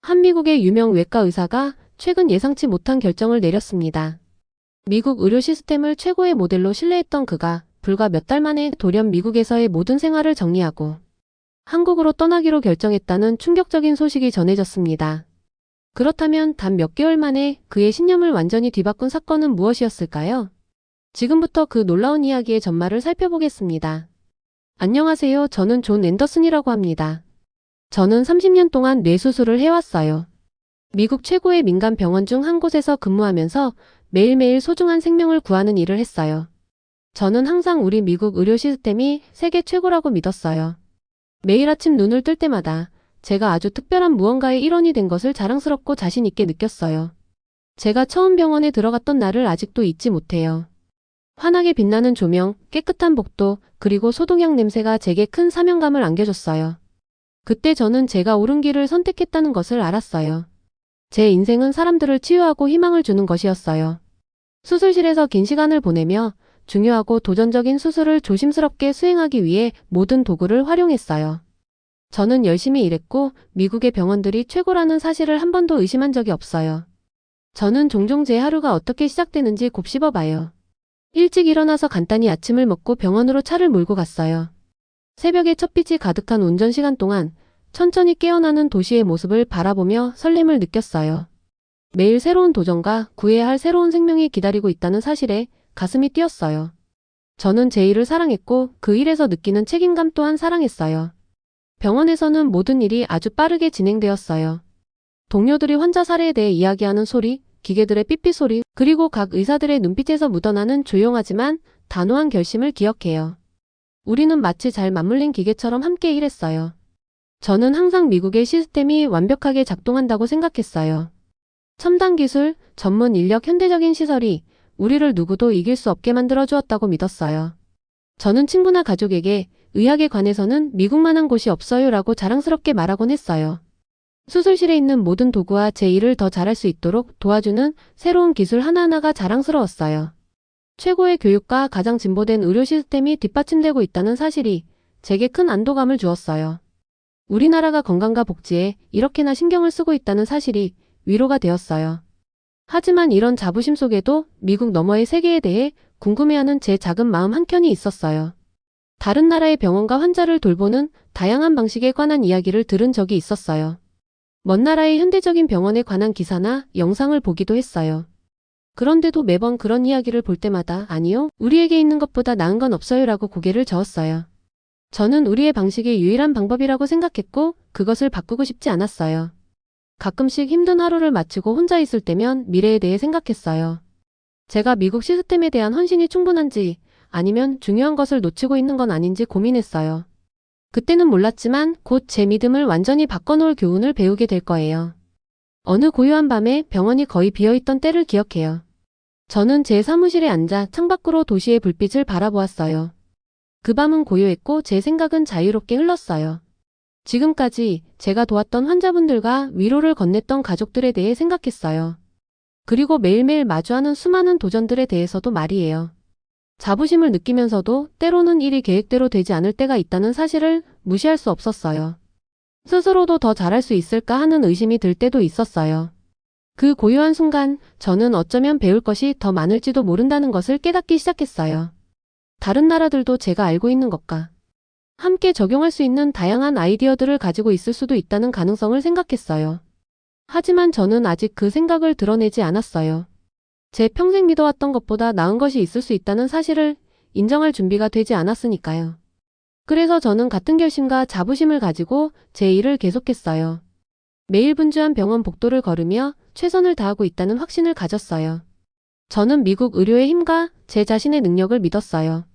한 미국의 유명 외과 의사가 최근 예상치 못한 결정을 내렸습니다. 미국 의료 시스템을 최고의 모델로 신뢰했던 그가 불과 몇 달 만에 돌연 미국에서의 모든 생활을 정리하고 한국으로 떠나기로 결정했다는 충격적인 소식이 전해졌습니다. 그렇다면 단 몇 개월 만에 그의 신념을 완전히 뒤바꾼 사건은 무엇이었을까요? 지금부터 그 놀라운 이야기의 전말을 살펴보겠습니다. 안녕하세요. 저는 존 앤더슨이라고 합니다. 저는 30년 동안 뇌수술을 해왔어요. 미국 최고의 민간 병원 중 한 곳에서 근무하면서 매일매일 소중한 생명을 구하는 일을 했어요. 저는 항상 우리 미국 의료 시스템이 세계 최고라고 믿었어요. 매일 아침 눈을 뜰 때마다 제가 아주 특별한 무언가의 일원이 된 것을 자랑스럽고 자신 있게 느꼈어요. 제가 처음 병원에 들어갔던 날을 아직도 잊지 못해요. 환하게 빛나는 조명, 깨끗한 복도, 그리고 소독약 냄새가 제게 큰 사명감을 안겨줬어요. 그때 저는 제가 옳은 길을 선택했다는 것을 알았어요. 제 인생은 사람들을 치유하고 희망을 주는 것이었어요. 수술실에서 긴 시간을 보내며 중요하고 도전적인 수술을 조심스럽게 수행하기 위해 모든 도구를 활용했어요. 저는 열심히 일했고 미국의 병원들이 최고라는 사실을 한 번도 의심한 적이 없어요. 저는 종종 제 하루가 어떻게 시작되는지 곱씹어봐요. 일찍 일어나서 간단히 아침을 먹고 병원으로 차를 몰고 갔어요. 새벽에 첫빛이 가득한 운전 시간 동안 천천히 깨어나는 도시의 모습을 바라보며 설렘을 느꼈어요. 매일 새로운 도전과 구해야 할 새로운 생명이 기다리고 있다는 사실에 가슴이 뛰었어요. 저는 제 일을 사랑했고 그 일에서 느끼는 책임감 또한 사랑했어요. 병원에서는 모든 일이 아주 빠르게 진행되었어요. 동료들이 환자 사례에 대해 이야기하는 소리, 기계들의 삐삐 소리, 그리고 각 의사들의 눈빛에서 묻어나는 조용하지만 단호한 결심을 기억해요. 우리는 마치 잘 맞물린 기계처럼 함께 일했어요. 저는 항상 미국의 시스템이 완벽하게 작동한다고 생각했어요. 첨단 기술, 전문 인력, 현대적인 시설이 우리를 누구도 이길 수 없게 만들어 주었다고 믿었어요. 저는 친구나 가족에게 의학에 관해서는 미국만한 곳이 없어요 라고 자랑스럽게 말하곤 했어요. 수술실에 있는 모든 도구와 제 일을 더 잘할 수 있도록 도와주는 새로운 기술 하나하나가 자랑스러웠어요. 최고의 교육과 가장 진보된 의료 시스템이 뒷받침되고 있다는 사실이 제게 큰 안도감을 주었어요. 우리나라가 건강과 복지에 이렇게나 신경을 쓰고 있다는 사실이 위로가 되었어요. 하지만 이런 자부심 속에도 미국 너머의 세계에 대해 궁금해하는 제 작은 마음 한켠이 있었어요. 다른 나라의 병원과 환자를 돌보는 다양한 방식에 관한 이야기를 들은 적이 있었어요. 먼 나라의 현대적인 병원에 관한 기사나 영상을 보기도 했어요. 그런데도 매번 그런 이야기를 볼 때마다 아니요, 우리에게 있는 것보다 나은 건 없어요 라고 고개를 저었어요. 저는 우리의 방식이 유일한 방법이라고 생각했고 그것을 바꾸고 싶지 않았어요. 가끔씩 힘든 하루를 마치고 혼자 있을 때면 미래에 대해 생각했어요. 제가 미국 시스템에 대한 헌신이 충분한지 아니면 중요한 것을 놓치고 있는 건 아닌지 고민했어요. 그때는 몰랐지만 곧 제 믿음을 완전히 바꿔놓을 교훈을 배우게 될 거예요. 어느 고요한 밤에 병원이 거의 비어있던 때를 기억해요. 저는 제 사무실에 앉아 창밖으로 도시의 불빛을 바라보았어요. 그 밤은 고요했고 제 생각은 자유롭게 흘렀어요. 지금까지 제가 도왔던 환자분들과 위로를 건넸던 가족들에 대해 생각했어요. 그리고 매일매일 마주하는 수많은 도전들에 대해서도 말이에요. 자부심을 느끼면서도 때로는 일이 계획대로 되지 않을 때가 있다는 사실을 무시할 수 없었어요. 스스로도 더 잘할 수 있을까 하는 의심이 들 때도 있었어요. 그 고요한 순간 저는 어쩌면 배울 것이 더 많을지도 모른다는 것을 깨닫기 시작했어요. 다른 나라들도 제가 알고 있는 것과 함께 적용할 수 있는 다양한 아이디어들을 가지고 있을 수도 있다는 가능성을 생각했어요. 하지만 저는 아직 그 생각을 드러내지 않았어요. 제 평생 믿어왔던 것보다 나은 것이 있을 수 있다는 사실을 인정할 준비가 되지 않았으니까요. 그래서 저는 같은 결심과 자부심을 가지고 제 일을 계속했어요. 매일 분주한 병원 복도를 걸으며 최선을 다하고 있다는 확신을 가졌어요. 저는 미국 의료의 힘과 제 자신의 능력을 믿었어요.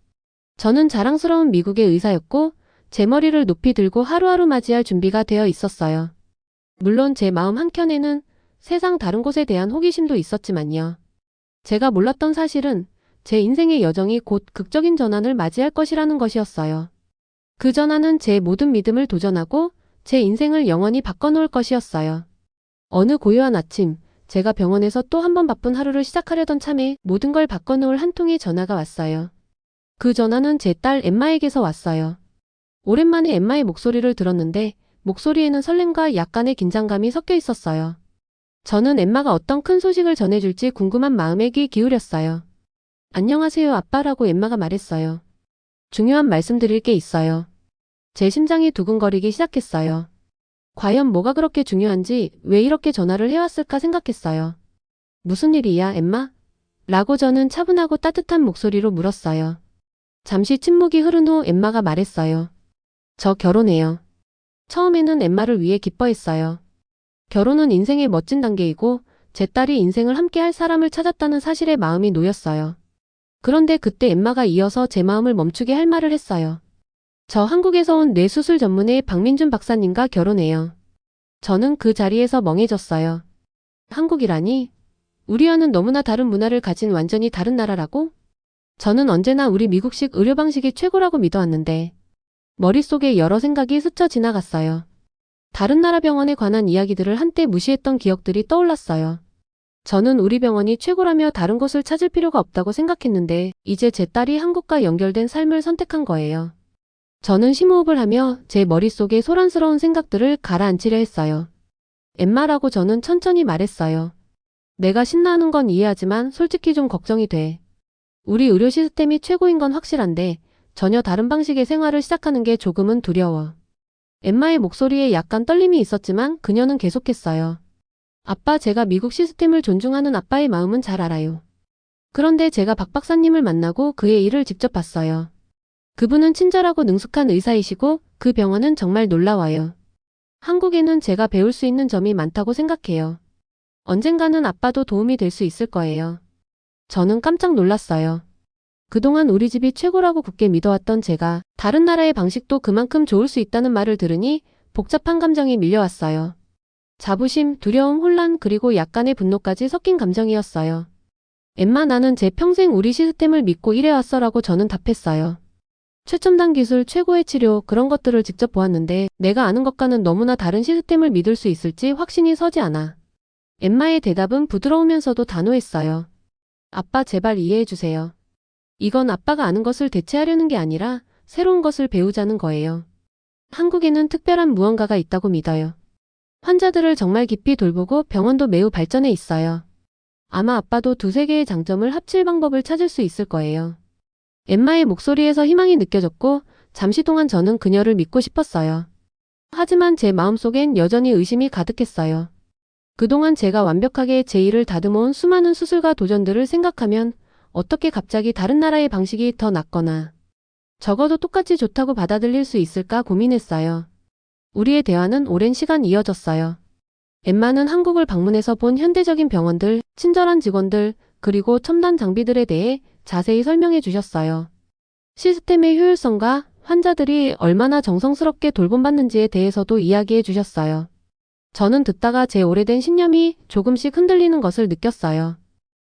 저는 자랑스러운 미국의 의사였고 제 머리를 높이 들고 하루하루 맞이할 준비가 되어 있었어요. 물론 제 마음 한켠에는 세상 다른 곳에 대한 호기심도 있었지만요. 제가 몰랐던 사실은 제 인생의 여정이 곧 극적인 전환을 맞이할 것이라는 것이었어요. 그 전환은 제 모든 믿음을 도전하고 제 인생을 영원히 바꿔놓을 것이었어요. 어느 고요한 아침, 제가 병원에서 또 한 번 바쁜 하루를 시작하려던 참에 모든 걸 바꿔놓을 한 통의 전화가 왔어요. 그 전화는 제 딸 엠마에게서 왔어요. 오랜만에 엠마의 목소리를 들었는데 목소리에는 설렘과 약간의 긴장감이 섞여 있었어요. 저는 엠마가 어떤 큰 소식을 전해줄지 궁금한 마음에 귀 기울였어요. 안녕하세요, 아빠라고 엠마가 말했어요. 중요한 말씀 드릴 게 있어요. 제 심장이 두근거리기 시작했어요. 과연 뭐가 그렇게 중요한지 왜 이렇게 전화를 해왔을까 생각했어요. 무슨 일이야, 엠마? 라고 저는 차분하고 따뜻한 목소리로 물었어요. 잠시 침묵이 흐른 후 엠마가 말했어요. 저 결혼해요. 처음에는 엠마를 위해 기뻐했어요. 결혼은 인생의 멋진 단계이고 제 딸이 인생을 함께 할 사람을 찾았다는 사실에 마음이 놓였어요. 그런데 그때 엠마가 이어서 제 마음을 멈추게 할 말을 했어요. 저 한국에서 온 뇌수술 전문의 박민준 박사님과 결혼해요. 저는 그 자리에서 멍해졌어요. 한국이라니? 우리와는 너무나 다른 문화를 가진 완전히 다른 나라라고? 저는 언제나 우리 미국식 의료 방식이 최고라고 믿어왔는데 머릿속에 여러 생각이 스쳐 지나갔어요. 다른 나라 병원에 관한 이야기들을 한때 무시했던 기억들이 떠올랐어요. 저는 우리 병원이 최고라며 다른 곳을 찾을 필요가 없다고 생각했는데 이제 제 딸이 한국과 연결된 삶을 선택한 거예요. 저는 심호흡을 하며 제 머릿속에 소란스러운 생각들을 가라앉히려 했어요. 엠마라고 저는 천천히 말했어요. 내가 신나하는 건 이해하지만 솔직히 좀 걱정이 돼. 우리 의료 시스템이 최고인 건 확실한데 전혀 다른 방식의 생활을 시작하는 게 조금은 두려워. 엠마의 목소리에 약간 떨림이 있었지만 그녀는 계속했어요. 아빠, 제가 미국 시스템을 존중하는 아빠의 마음은 잘 알아요. 그런데 제가 박 박사님을 만나고 그의 일을 직접 봤어요. 그분은 친절하고 능숙한 의사이시고 그 병원은 정말 놀라워요. 한국에는 제가 배울 수 있는 점이 많다고 생각해요. 언젠가는 아빠도 도움이 될 수 있을 거예요. 저는 깜짝 놀랐어요. 그동안 우리 집이 최고라고 굳게 믿어왔던 제가 다른 나라의 방식도 그만큼 좋을 수 있다는 말을 들으니 복잡한 감정이 밀려왔어요. 자부심, 두려움, 혼란, 그리고 약간의 분노까지 섞인 감정이었어요. 엠마, 나는 제 평생 우리 시스템을 믿고 일해왔어라고 저는 답했어요. 최첨단 기술, 최고의 치료, 그런 것들을 직접 보았는데 내가 아는 것과는 너무나 다른 시스템을 믿을 수 있을지 확신이 서지 않아. 엠마의 대답은 부드러우면서도 단호했어요. 아빠, 제발 이해해주세요. 이건 아빠가 아는 것을 대체하려는 게 아니라 새로운 것을 배우자는 거예요. 한국에는 특별한 무언가가 있다고 믿어요. 환자들을 정말 깊이 돌보고 병원도 매우 발전해 있어요. 아마 아빠도 두세 개의 장점을 합칠 방법을 찾을 수 있을 거예요. 엠마의 목소리에서 희망이 느껴졌고 잠시 동안 저는 그녀를 믿고 싶었어요. 하지만 제 마음속엔 여전히 의심이 가득했어요. 그동안 제가 완벽하게 제 일을 다듬어온 수많은 수술과 도전들을 생각하면 어떻게 갑자기 다른 나라의 방식이 더 낫거나 적어도 똑같이 좋다고 받아들일 수 있을까 고민했어요. 우리의 대화는 오랜 시간 이어졌어요. 엠마는 한국을 방문해서 본 현대적인 병원들, 친절한 직원들, 그리고 첨단 장비들에 대해 자세히 설명해 주셨어요. 시스템의 효율성과 환자들이 얼마나 정성스럽게 돌봄받는지에 대해서도 이야기해 주셨어요. 저는 듣다가 제 오래된 신념이 조금씩 흔들리는 것을 느꼈어요.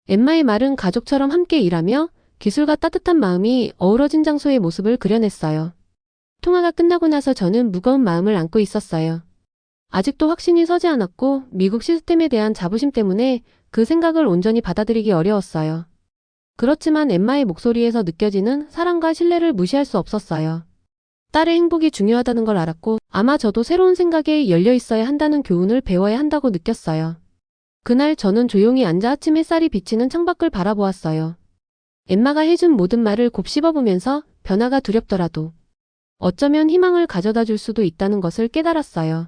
엠마의 말은 가족처럼 함께 일하며 기술과 따뜻한 마음이 어우러진 장소의 모습을 그려냈어요. 통화가 끝나고 나서 저는 무거운 마음을 안고 있었어요. 아직도 확신이 서지 않았고 미국 시스템에 대한 자부심 때문에 그 생각을 온전히 받아들이기 어려웠어요. 그렇지만 엠마의 목소리에서 느껴지는 사랑과 신뢰를 무시할 수 없었어요. 딸의 행복이 중요하다는 걸 알았고 아마 저도 새로운 생각에 열려 있어야 한다는 교훈을 배워야 한다고 느꼈어요. 그날 저는 조용히 앉아 아침 햇살이 비치는 창밖을 바라보았어요. 엠마가 해준 모든 말을 곱씹어보면서 변화가 두렵더라도 어쩌면 희망을 가져다 줄 수도 있다는 것을 깨달았어요.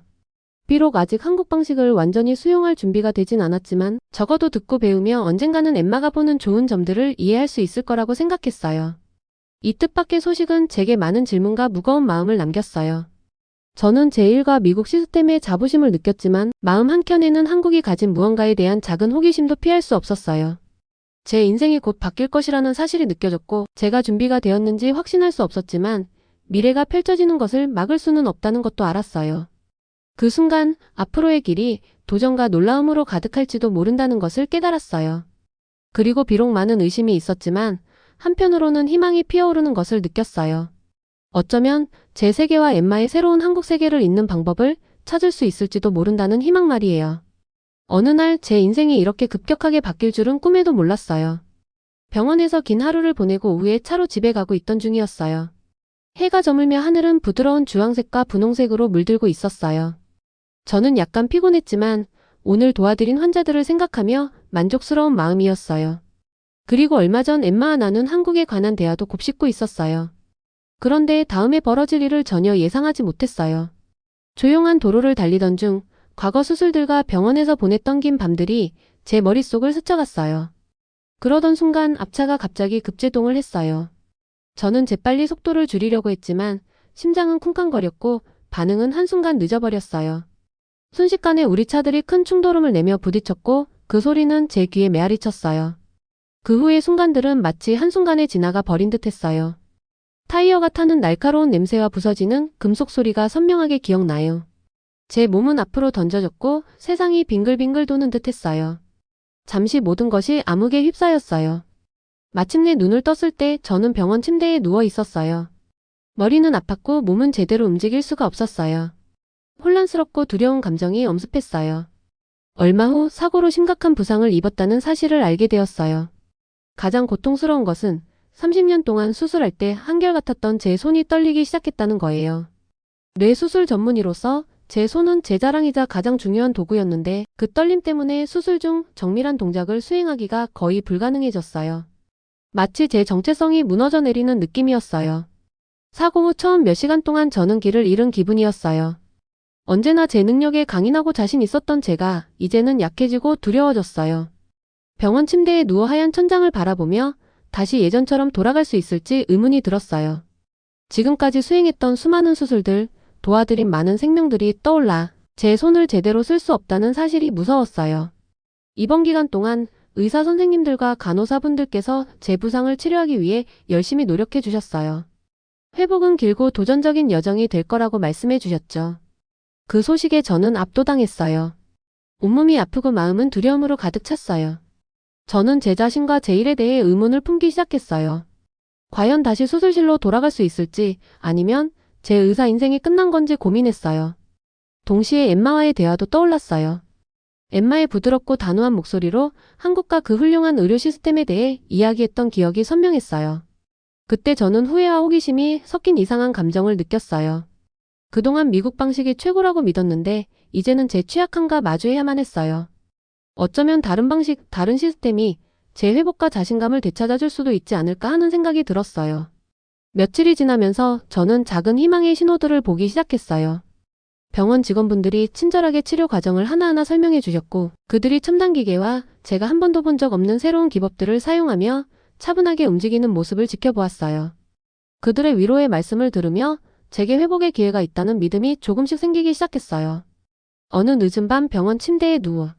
비록 아직 한국 방식을 완전히 수용할 준비가 되진 않았지만 적어도 듣고 배우며 언젠가는 엠마가 보는 좋은 점들을 이해할 수 있을 거라고 생각했어요. 이 뜻밖의 소식은 제게 많은 질문과 무거운 마음을 남겼어요. 저는 제 일과 미국 시스템의 자부심을 느꼈지만 마음 한켠에는 한국이 가진 무언가에 대한 작은 호기심도 피할 수 없었어요. 제 인생이 곧 바뀔 것이라는 사실이 느껴졌고 제가 준비가 되었는지 확신할 수 없었지만 미래가 펼쳐지는 것을 막을 수는 없다는 것도 알았어요. 그 순간 앞으로의 길이 도전과 놀라움으로 가득할지도 모른다는 것을 깨달았어요. 그리고 비록 많은 의심이 있었지만 한편으로는 희망이 피어오르는 것을 느꼈어요. 어쩌면 제 세계와 엠마의 새로운 한국 세계를 잇는 방법을 찾을 수 있을지도 모른다는 희망 말이에요. 어느 날 제 인생이 이렇게 급격하게 바뀔 줄은 꿈에도 몰랐어요. 병원에서 긴 하루를 보내고 오후에 차로 집에 가고 있던 중이었어요. 해가 저물며 하늘은 부드러운 주황색과 분홍색으로 물들고 있었어요. 저는 약간 피곤했지만 오늘 도와드린 환자들을 생각하며 만족스러운 마음이었어요. 그리고 얼마 전 엠마와 나눈 한국에 관한 대화도 곱씹고 있었어요. 그런데 다음에 벌어질 일을 전혀 예상하지 못했어요. 조용한 도로를 달리던 중 과거 수술들과 병원에서 보냈던 긴 밤들이 제 머릿속을 스쳐갔어요. 그러던 순간 앞차가 갑자기 급제동을 했어요. 저는 재빨리 속도를 줄이려고 했지만 심장은 쿵쾅거렸고 반응은 한순간 늦어버렸어요. 순식간에 우리 차들이 큰 충돌음을 내며 부딪혔고 그 소리는 제 귀에 메아리 쳤어요. 그 후의 순간들은 마치 한순간에 지나가 버린 듯 했어요. 타이어가 타는 날카로운 냄새와 부서지는 금속 소리가 선명하게 기억나요. 제 몸은 앞으로 던져졌고 세상이 빙글빙글 도는 듯 했어요. 잠시 모든 것이 암흑에 휩싸였어요. 마침내 눈을 떴을 때 저는 병원 침대에 누워 있었어요. 머리는 아팠고 몸은 제대로 움직일 수가 없었어요. 혼란스럽고 두려운 감정이 엄습했어요. 얼마 후 사고로 심각한 부상을 입었다는 사실을 알게 되었어요. 가장 고통스러운 것은 30년 동안 수술할 때 한결같았던 제 손이 떨리기 시작했다는 거예요. 뇌수술 전문의로서 제 손은 제 자랑이자 가장 중요한 도구였는데 그 떨림 때문에 수술 중 정밀한 동작을 수행하기가 거의 불가능해졌어요. 마치 제 정체성이 무너져 내리는 느낌이었어요. 사고 후 처음 몇 시간 동안 저는 길을 잃은 기분이었어요. 언제나 제 능력에 강인하고 자신 있었던 제가 이제는 약해지고 두려워졌어요. 병원 침대에 누워 하얀 천장을 바라보며 다시 예전처럼 돌아갈 수 있을지 의문이 들었어요. 지금까지 수행했던 수많은 수술들, 도와드린 많은 생명들이 떠올라 제 손을 제대로 쓸 수 없다는 사실이 무서웠어요. 이번 기간 동안 의사 선생님들과 간호사분들께서 제 부상을 치료하기 위해 열심히 노력해 주셨어요. 회복은 길고 도전적인 여정이 될 거라고 말씀해 주셨죠. 그 소식에 저는 압도당했어요. 온몸이 아프고 마음은 두려움으로 가득 찼어요. 저는 제 자신과 제 일에 대해 의문을 품기 시작했어요. 과연 다시 수술실로 돌아갈 수 있을지 아니면 제 의사 인생이 끝난 건지 고민했어요. 동시에 엠마와의 대화도 떠올랐어요. 엠마의 부드럽고 단호한 목소리로 한국과 그 훌륭한 의료 시스템에 대해 이야기했던 기억이 선명했어요. 그때 저는 후회와 호기심이 섞인 이상한 감정을 느꼈어요. 그동안 미국 방식이 최고라고 믿었는데 이제는 제 취약함과 마주해야만 했어요. 어쩌면 다른 방식, 다른 시스템이 제 회복과 자신감을 되찾아줄 수도 있지 않을까 하는 생각이 들었어요. 며칠이 지나면서 저는 작은 희망의 신호들을 보기 시작했어요. 병원 직원분들이 친절하게 치료 과정을 하나하나 설명해 주셨고 그들이 첨단 기계와 제가 한 번도 본 적 없는 새로운 기법들을 사용하며 차분하게 움직이는 모습을 지켜보았어요. 그들의 위로의 말씀을 들으며 제게 회복의 기회가 있다는 믿음이 조금씩 생기기 시작했어요. 어느 늦은 밤 병원 침대에 누워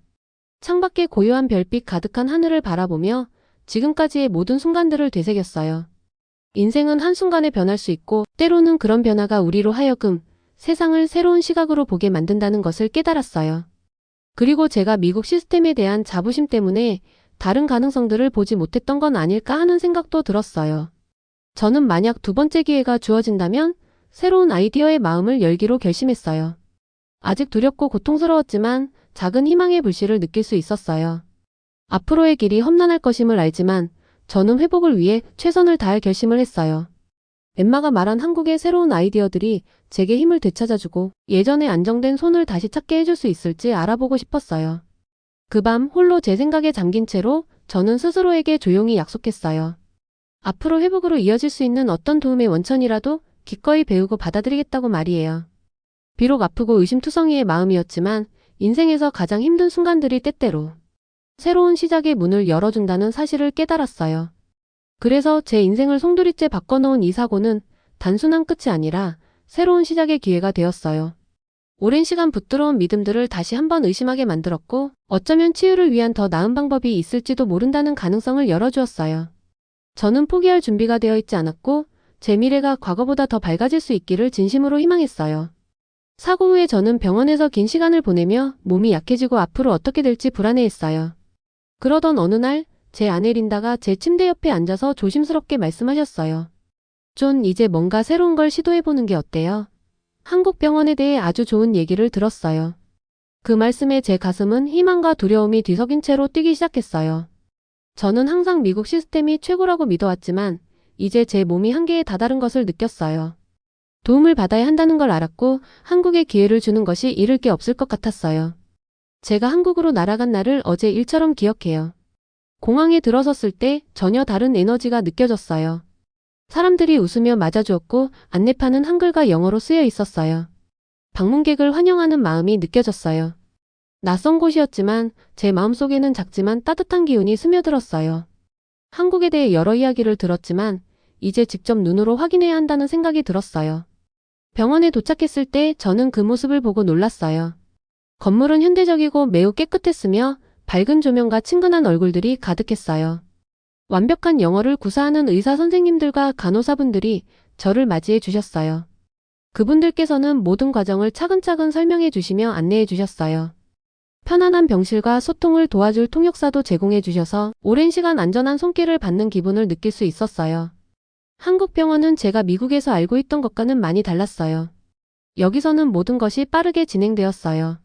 창밖에 고요한 별빛 가득한 하늘을 바라보며 지금까지의 모든 순간들을 되새겼어요. 인생은 한순간에 변할 수 있고 때로는 그런 변화가 우리로 하여금 세상을 새로운 시각으로 보게 만든다는 것을 깨달았어요. 그리고 제가 미국 시스템에 대한 자부심 때문에 다른 가능성들을 보지 못했던 건 아닐까 하는 생각도 들었어요. 저는 만약 두 번째 기회가 주어진다면 새로운 아이디어에 마음을 열기로 결심했어요. 아직 두렵고 고통스러웠지만 작은 희망의 불씨를 느낄 수 있었어요. 앞으로의 길이 험난할 것임을 알지만 저는 회복을 위해 최선을 다할 결심을 했어요. 엠마가 말한 한국의 새로운 아이디어들이 제게 힘을 되찾아주고 예전에 안정된 손을 다시 찾게 해줄 수 있을지 알아보고 싶었어요. 그 밤 홀로 제 생각에 잠긴 채로 저는 스스로에게 조용히 약속했어요. 앞으로 회복으로 이어질 수 있는 어떤 도움의 원천이라도 기꺼이 배우고 받아들이겠다고 말이에요. 비록 아프고 의심투성이의 마음이었지만 인생에서 가장 힘든 순간들이 때때로 새로운 시작의 문을 열어준다는 사실을 깨달았어요. 그래서 제 인생을 송두리째 바꿔놓은 이 사고는 단순한 끝이 아니라 새로운 시작의 기회가 되었어요. 오랜 시간 붙들어온 믿음들을 다시 한번 의심하게 만들었고 어쩌면 치유를 위한 더 나은 방법이 있을지도 모른다는 가능성을 열어주었어요. 저는 포기할 준비가 되어 있지 않았고 제 미래가 과거보다 더 밝아질 수 있기를 진심으로 희망했어요. 사고 후에 저는 병원에서 긴 시간을 보내며 몸이 약해지고 앞으로 어떻게 될지 불안해했어요. 그러던 어느 날 제 아내 린다가 제 침대 옆에 앉아서 조심스럽게 말씀하셨어요. 존, 이제 뭔가 새로운 걸 시도해보는 게 어때요? 한국 병원에 대해 아주 좋은 얘기를 들었어요. 그 말씀에 제 가슴은 희망과 두려움이 뒤섞인 채로 뛰기 시작했어요. 저는 항상 미국 시스템이 최고라고 믿어왔지만 이제 제 몸이 한계에 다다른 것을 느꼈어요. 도움을 받아야 한다는 걸 알았고 한국에 기회를 주는 것이 잃을 게 없을 것 같았어요. 제가 한국으로 날아간 날을 어제 일처럼 기억해요. 공항에 들어섰을 때 전혀 다른 에너지가 느껴졌어요. 사람들이 웃으며 맞아주었고 안내판은 한글과 영어로 쓰여 있었어요. 방문객을 환영하는 마음이 느껴졌어요. 낯선 곳이었지만 제 마음속에는 작지만 따뜻한 기운이 스며들었어요. 한국에 대해 여러 이야기를 들었지만 이제 직접 눈으로 확인해야 한다는 생각이 들었어요. 병원에 도착했을 때 저는 그 모습을 보고 놀랐어요. 건물은 현대적이고 매우 깨끗했으며 밝은 조명과 친근한 얼굴들이 가득했어요. 완벽한 영어를 구사하는 의사 선생님들과 간호사분들이 저를 맞이해 주셨어요. 그분들께서는 모든 과정을 차근차근 설명해 주시며 안내해 주셨어요. 편안한 병실과 소통을 도와줄 통역사도 제공해 주셔서 오랜 시간 안전한 손길을 받는 기분을 느낄 수 있었어요. 한국 병원은 제가 미국에서 알고 있던 것과는 많이 달랐어요. 여기서는 모든 것이 빠르게 진행되었어요.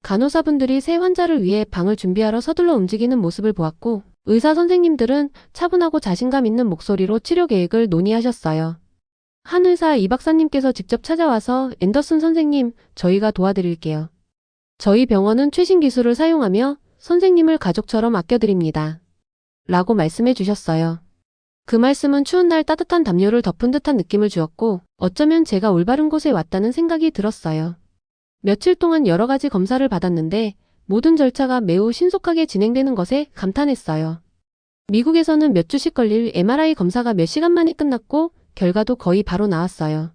간호사분들이 새 환자를 위해 방을 준비하러 서둘러 움직이는 모습을 보았고 의사 선생님들은 차분하고 자신감 있는 목소리로 치료 계획을 논의하셨어요. 한 의사 이 박사님께서 직접 찾아와서 앤더슨 선생님, 저희가 도와드릴게요. 저희 병원은 최신 기술을 사용하며 선생님을 가족처럼 아껴드립니다. 라고 말씀해 주셨어요. 그 말씀은 추운 날 따뜻한 담요를 덮은 듯한 느낌을 주었고 어쩌면 제가 올바른 곳에 왔다는 생각이 들었어요. 며칠 동안 여러 가지 검사를 받았는데 모든 절차가 매우 신속하게 진행되는 것에 감탄했어요. 미국에서는 몇 주씩 걸릴 MRI 검사가 몇 시간 만에 끝났고 결과도 거의 바로 나왔어요.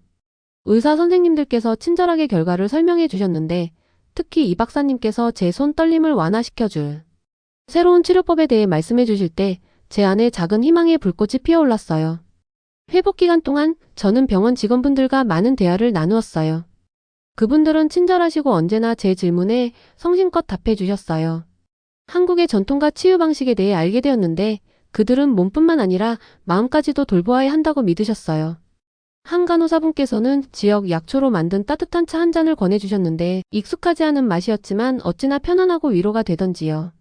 의사 선생님들께서 친절하게 결과를 설명해 주셨는데 특히 이 박사님께서 제 손 떨림을 완화시켜줄 새로운 치료법에 대해 말씀해 주실 때 제 안에 작은 희망의 불꽃이 피어올랐어요. 회복 기간 동안 저는 병원 직원분들과 많은 대화를 나누었어요. 그분들은 친절하시고 언제나 제 질문에 성심껏 답해 주셨어요. 한국의 전통과 치유 방식에 대해 알게 되었는데 그들은 몸뿐만 아니라 마음까지도 돌보아야 한다고 믿으셨어요. 한 간호사분께서는 지역 약초로 만든 따뜻한 차 한 잔을 권해주셨는데 익숙하지 않은 맛이었지만 어찌나 편안하고 위로가 되던지요.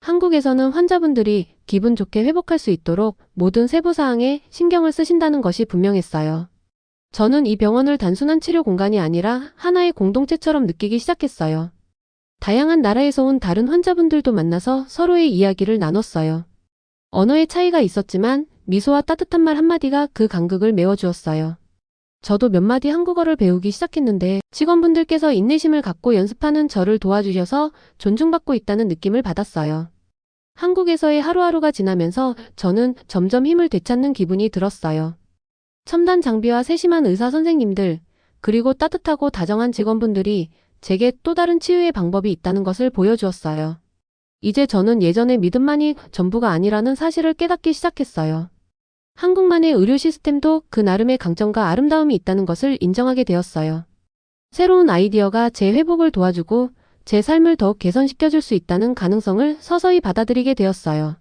한국에서는 환자분들이 기분 좋게 회복할 수 있도록 모든 세부사항에 신경을 쓰신다는 것이 분명했어요. 저는 이 병원을 단순한 치료 공간이 아니라 하나의 공동체처럼 느끼기 시작했어요. 다양한 나라에서 온 다른 환자분들도 만나서 서로의 이야기를 나눴어요. 언어의 차이가 있었지만 미소와 따뜻한 말 한마디가 그 간극을 메워주었어요. 저도 몇 마디 한국어를 배우기 시작했는데 직원분들께서 인내심을 갖고 연습하는 저를 도와주셔서 존중받고 있다는 느낌을 받았어요. 한국에서의 하루하루가 지나면서 저는 점점 힘을 되찾는 기분이 들었어요. 첨단 장비와 세심한 의사 선생님들, 그리고 따뜻하고 다정한 직원분들이 제게 또 다른 치유의 방법이 있다는 것을 보여주었어요. 이제 저는 예전의 믿음만이 전부가 아니라는 사실을 깨닫기 시작했어요. 한국만의 의료 시스템도 그 나름의 강점과 아름다움이 있다는 것을 인정하게 되었어요. 새로운 아이디어가 제 회복을 도와주고 제 삶을 더욱 개선시켜줄 수 있다는 가능성을 서서히 받아들이게 되었어요.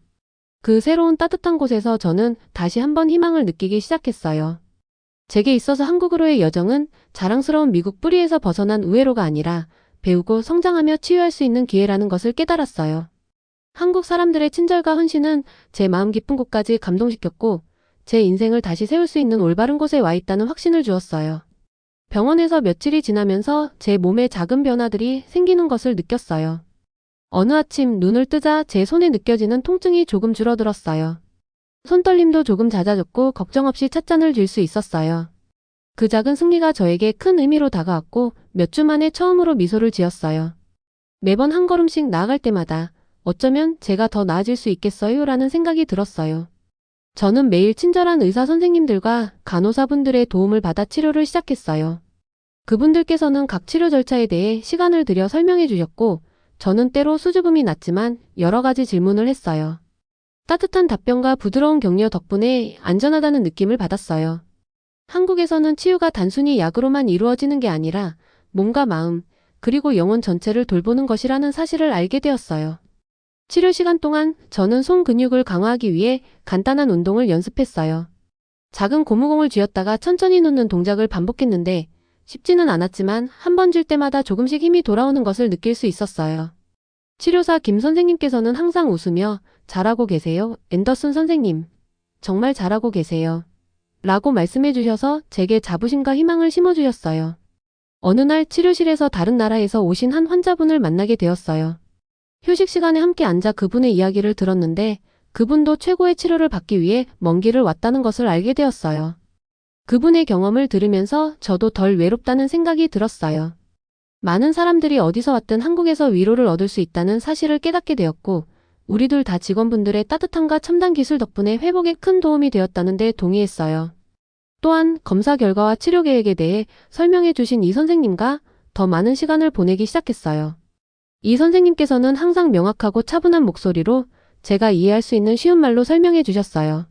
그 새로운 따뜻한 곳에서 저는 다시 한번 희망을 느끼기 시작했어요. 제게 있어서 한국으로의 여정은 자랑스러운 미국 뿌리에서 벗어난 우회로가 아니라 배우고 성장하며 치유할 수 있는 기회라는 것을 깨달았어요. 한국 사람들의 친절과 헌신은 제 마음 깊은 곳까지 감동시켰고 제 인생을 다시 세울 수 있는 올바른 곳에 와 있다는 확신을 주었어요. 병원에서 며칠이 지나면서 제 몸에 작은 변화들이 생기는 것을 느꼈어요. 어느 아침 눈을 뜨자 제 손에 느껴지는 통증이 조금 줄어들었어요. 손떨림도 조금 잦아졌고 걱정 없이 찻잔을 쥘 수 있었어요. 그 작은 승리가 저에게 큰 의미로 다가왔고 몇 주 만에 처음으로 미소를 지었어요. 매번 한 걸음씩 나아갈 때마다 어쩌면 제가 더 나아질 수 있겠어요? 라는 생각이 들었어요. 저는 매일 친절한 의사 선생님들과 간호사분들의 도움을 받아 치료를 시작했어요. 그분들께서는 각 치료 절차에 대해 시간을 들여 설명해 주셨고 저는 때로 수줍음이 났지만 여러 가지 질문을 했어요. 따뜻한 답변과 부드러운 격려 덕분에 안전하다는 느낌을 받았어요. 한국에서는 치유가 단순히 약으로만 이루어지는 게 아니라 몸과 마음, 그리고 영혼 전체를 돌보는 것이라는 사실을 알게 되었어요. 치료 시간 동안 저는 손 근육을 강화하기 위해 간단한 운동을 연습했어요. 작은 고무공을 쥐었다가 천천히 놓는 동작을 반복했는데 쉽지는 않았지만 한 번 쥘 때마다 조금씩 힘이 돌아오는 것을 느낄 수 있었어요. 치료사 김 선생님께서는 항상 웃으며 잘하고 계세요, 앤더슨 선생님. 정말 잘하고 계세요. 라고 말씀해 주셔서 제게 자부심과 희망을 심어주셨어요. 어느 날 치료실에서 다른 나라에서 오신 한 환자분을 만나게 되었어요. 휴식 시간에 함께 앉아 그분의 이야기를 들었는데 그분도 최고의 치료를 받기 위해 먼 길을 왔다는 것을 알게 되었어요. 그분의 경험을 들으면서 저도 덜 외롭다는 생각이 들었어요. 많은 사람들이 어디서 왔든 한국에서 위로를 얻을 수 있다는 사실을 깨닫게 되었고 우리들 다 직원분들의 따뜻함과 첨단 기술 덕분에 회복에 큰 도움이 되었다는 데 동의했어요. 또한 검사 결과와 치료 계획에 대해 설명해 주신 이 선생님과 더 많은 시간을 보내기 시작했어요. 이 선생님께서는 항상 명확하고 차분한 목소리로 제가 이해할 수 있는 쉬운 말로 설명해 주셨어요.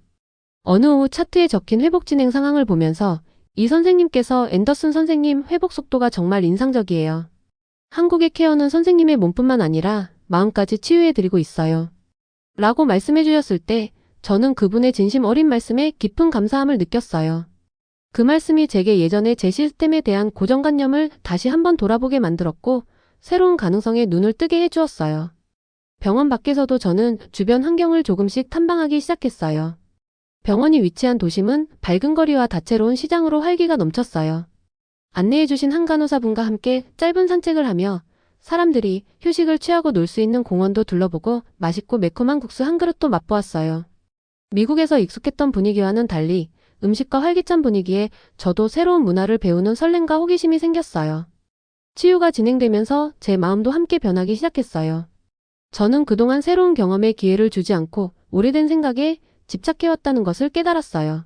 어느 오후 차트에 적힌 회복 진행 상황을 보면서 이 선생님께서 앤더슨 선생님 회복 속도가 정말 인상적이에요. 한국의 케어는 선생님의 몸뿐만 아니라 마음까지 치유해드리고 있어요. 라고 말씀해 주셨을 때 저는 그분의 진심 어린 말씀에 깊은 감사함을 느꼈어요. 그 말씀이 제게 예전에 제 시스템에 대한 고정관념을 다시 한번 돌아보게 만들었고 새로운 가능성에 눈을 뜨게 해주었어요. 병원 밖에서도 저는 주변 환경을 조금씩 탐방하기 시작했어요. 병원이 위치한 도심은 밝은 거리와 다채로운 시장으로 활기가 넘쳤어요. 안내해주신 한 간호사분과 함께 짧은 산책을 하며 사람들이 휴식을 취하고 놀 수 있는 공원도 둘러보고 맛있고 매콤한 국수 한 그릇도 맛보았어요. 미국에서 익숙했던 분위기와는 달리 음식과 활기찬 분위기에 저도 새로운 문화를 배우는 설렘과 호기심이 생겼어요. 치유가 진행되면서 제 마음도 함께 변하기 시작했어요. 저는 그동안 새로운 경험에 기회를 주지 않고 오래된 생각에 집착해왔다는 것을 깨달았어요.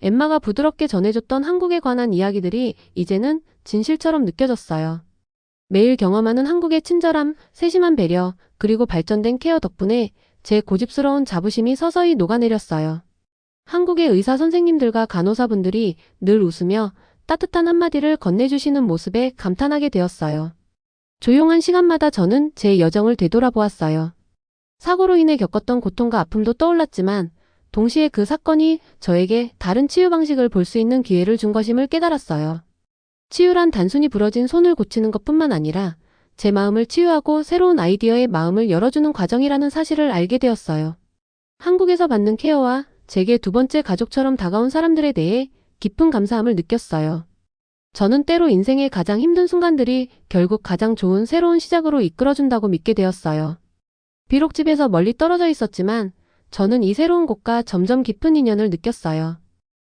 엠마가 부드럽게 전해줬던 한국에 관한 이야기들이 이제는 진실처럼 느껴졌어요. 매일 경험하는 한국의 친절함, 세심한 배려, 그리고 발전된 케어 덕분에 제 고집스러운 자부심이 서서히 녹아내렸어요. 한국의 의사 선생님들과 간호사분들이 늘 웃으며 따뜻한 한마디를 건네주시는 모습에 감탄하게 되었어요. 조용한 시간마다 저는 제 여정을 되돌아보았어요. 사고로 인해 겪었던 고통과 아픔도 떠올랐지만 동시에 그 사건이 저에게 다른 치유 방식을 볼 수 있는 기회를 준 것임을 깨달았어요. 치유란 단순히 부러진 손을 고치는 것뿐만 아니라 제 마음을 치유하고 새로운 아이디어의 마음을 열어주는 과정이라는 사실을 알게 되었어요. 한국에서 받는 케어와 제게 두 번째 가족처럼 다가온 사람들에 대해 깊은 감사함을 느꼈어요. 저는 때로 인생의 가장 힘든 순간들이 결국 가장 좋은 새로운 시작으로 이끌어준다고 믿게 되었어요. 비록 집에서 멀리 떨어져 있었지만 저는 이 새로운 곳과 점점 깊은 인연을 느꼈어요.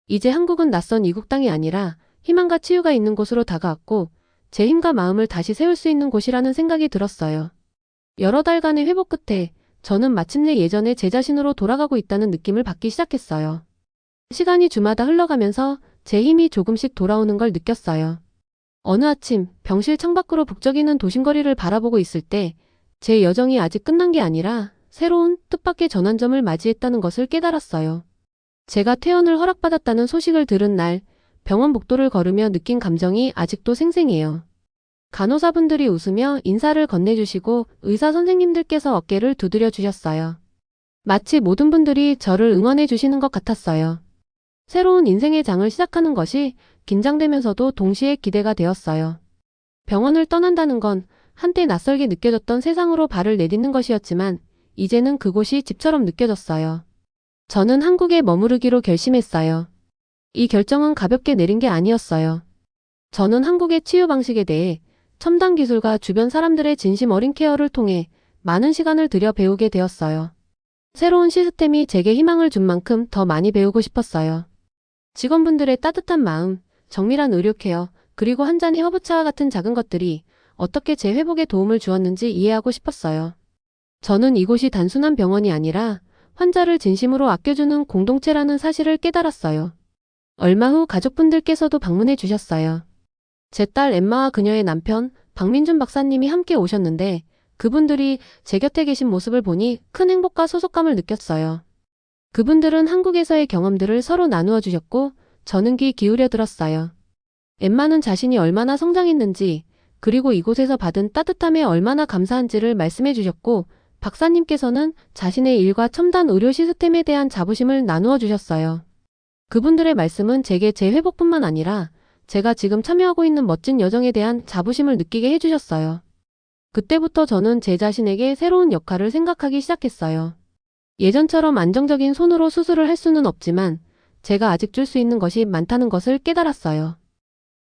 이제 한국은 낯선 이국 땅이 아니라 희망과 치유가 있는 곳으로 다가왔고 제 힘과 마음을 다시 세울 수 있는 곳이라는 생각이 들었어요. 여러 달간의 회복 끝에 저는 마침내 예전의 제 자신으로 돌아가고 있다는 느낌을 받기 시작했어요. 시간이 주마다 흘러가면서 제 힘이 조금씩 돌아오는 걸 느꼈어요. 어느 아침 병실 창밖으로 북적이는 도심거리를 바라보고 있을 때 제 여정이 아직 끝난 게 아니라 새로운 뜻밖의 전환점을 맞이했다는 것을 깨달았어요. 제가 퇴원을 허락받았다는 소식을 들은 날 병원 복도를 걸으며 느낀 감정이 아직도 생생해요. 간호사분들이 웃으며 인사를 건네주시고 의사 선생님들께서 어깨를 두드려 주셨어요. 마치 모든 분들이 저를 응원해 주시는 것 같았어요. 새로운 인생의 장을 시작하는 것이 긴장되면서도 동시에 기대가 되었어요. 병원을 떠난다는 건 한때 낯설게 느껴졌던 세상으로 발을 내딛는 것이었지만 이제는 그곳이 집처럼 느껴졌어요. 저는 한국에 머무르기로 결심했어요. 이 결정은 가볍게 내린 게 아니었어요. 저는 한국의 치유 방식에 대해 첨단 기술과 주변 사람들의 진심 어린 케어를 통해 많은 시간을 들여 배우게 되었어요. 새로운 시스템이 제게 희망을 준 만큼 더 많이 배우고 싶었어요. 직원분들의 따뜻한 마음, 정밀한 의료 케어, 그리고 한 잔의 허브차와 같은 작은 것들이 어떻게 제 회복에 도움을 주었는지 이해하고 싶었어요. 저는 이곳이 단순한 병원이 아니라 환자를 진심으로 아껴주는 공동체라는 사실을 깨달았어요. 얼마 후 가족분들께서도 방문해 주셨어요. 제 딸 엠마와 그녀의 남편 박민준 박사님이 함께 오셨는데 그분들이 제 곁에 계신 모습을 보니 큰 행복과 소속감을 느꼈어요. 그분들은 한국에서의 경험들을 서로 나누어 주셨고 저는 귀 기울여 들었어요. 엠마는 자신이 얼마나 성장했는지 그리고 이곳에서 받은 따뜻함에 얼마나 감사한지를 말씀해 주셨고 박사님께서는 자신의 일과 첨단 의료 시스템에 대한 자부심을 나누어 주셨어요. 그분들의 말씀은 제게 제 회복뿐만 아니라 제가 지금 참여하고 있는 멋진 여정에 대한 자부심을 느끼게 해주셨어요. 그때부터 저는 제 자신에게 새로운 역할을 생각하기 시작했어요. 예전처럼 안정적인 손으로 수술을 할 수는 없지만 제가 아직 줄 수 있는 것이 많다는 것을 깨달았어요.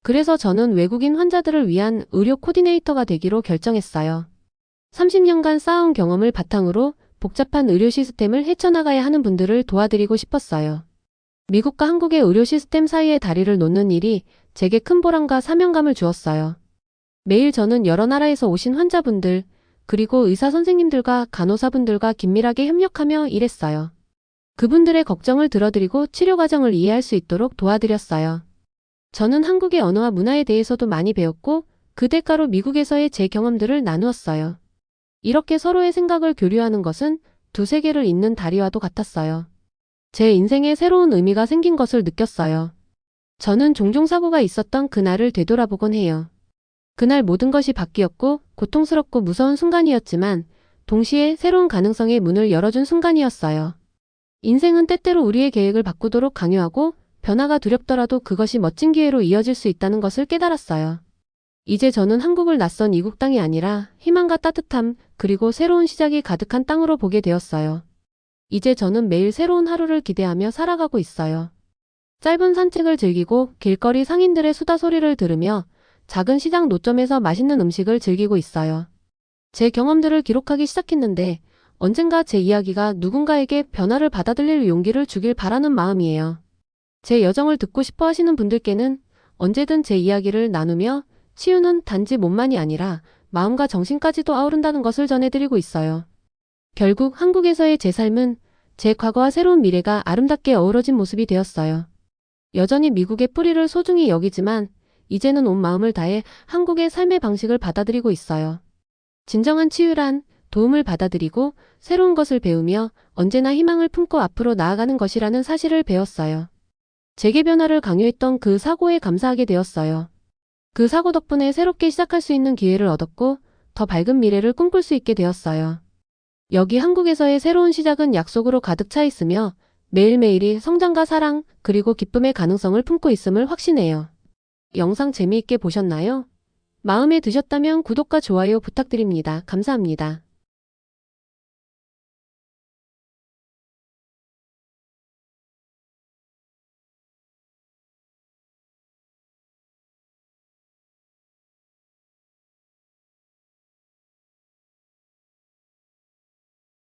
그래서 저는 외국인 환자들을 위한 의료 코디네이터가 되기로 결정했어요. 30년간 쌓아온 경험을 바탕으로 복잡한 의료 시스템을 헤쳐나가야 하는 분들을 도와드리고 싶었어요. 미국과 한국의 의료 시스템 사이에 다리를 놓는 일이 제게 큰 보람과 사명감을 주었어요. 매일 저는 여러 나라에서 오신 환자분들, 그리고 의사 선생님들과 간호사분들과 긴밀하게 협력하며 일했어요. 그분들의 걱정을 들어드리고 치료 과정을 이해할 수 있도록 도와드렸어요. 저는 한국의 언어와 문화에 대해서도 많이 배웠고 그 대가로 미국에서의 제 경험들을 나누었어요. 이렇게 서로의 생각을 교류하는 것은 두 세계를 잇는 다리와도 같았어요. 제 인생에 새로운 의미가 생긴 것을 느꼈어요. 저는 종종 사고가 있었던 그날을 되돌아보곤 해요. 그날 모든 것이 바뀌었고 고통스럽고 무서운 순간이었지만 동시에 새로운 가능성의 문을 열어준 순간이었어요. 인생은 때때로 우리의 계획을 바꾸도록 강요하고 변화가 두렵더라도 그것이 멋진 기회로 이어질 수 있다는 것을 깨달았어요. 이제 저는 한국을 낯선 이국 땅이 아니라 희망과 따뜻함 그리고 새로운 시작이 가득한 땅으로 보게 되었어요. 이제 저는 매일 새로운 하루를 기대하며 살아가고 있어요. 짧은 산책을 즐기고 길거리 상인들의 수다 소리를 들으며 작은 시장 노점에서 맛있는 음식을 즐기고 있어요. 제 경험들을 기록하기 시작했는데 언젠가 제 이야기가 누군가에게 변화를 받아들일 용기를 주길 바라는 마음이에요. 제 여정을 듣고 싶어 하시는 분들께는 언제든 제 이야기를 나누며 치유는 단지 몸만이 아니라 마음과 정신까지도 아우른다는 것을 전해드리고 있어요. 결국 한국에서의 제 삶은 제 과거와 새로운 미래가 아름답게 어우러진 모습이 되었어요. 여전히 미국의 뿌리를 소중히 여기지만 이제는 온 마음을 다해 한국의 삶의 방식을 받아들이고 있어요. 진정한 치유란 도움을 받아들이고 새로운 것을 배우며 언제나 희망을 품고 앞으로 나아가는 것이라는 사실을 배웠어요. 제게 변화를 강요했던 그 사고에 감사하게 되었어요. 그 사고 덕분에 새롭게 시작할 수 있는 기회를 얻었고 더 밝은 미래를 꿈꿀 수 있게 되었어요. 여기 한국에서의 새로운 시작은 약속으로 가득 차 있으며 매일매일이 성장과 사랑 그리고 기쁨의 가능성을 품고 있음을 확신해요. 영상 재미있게 보셨나요? 마음에 드셨다면 구독과 좋아요 부탁드립니다. 감사합니다.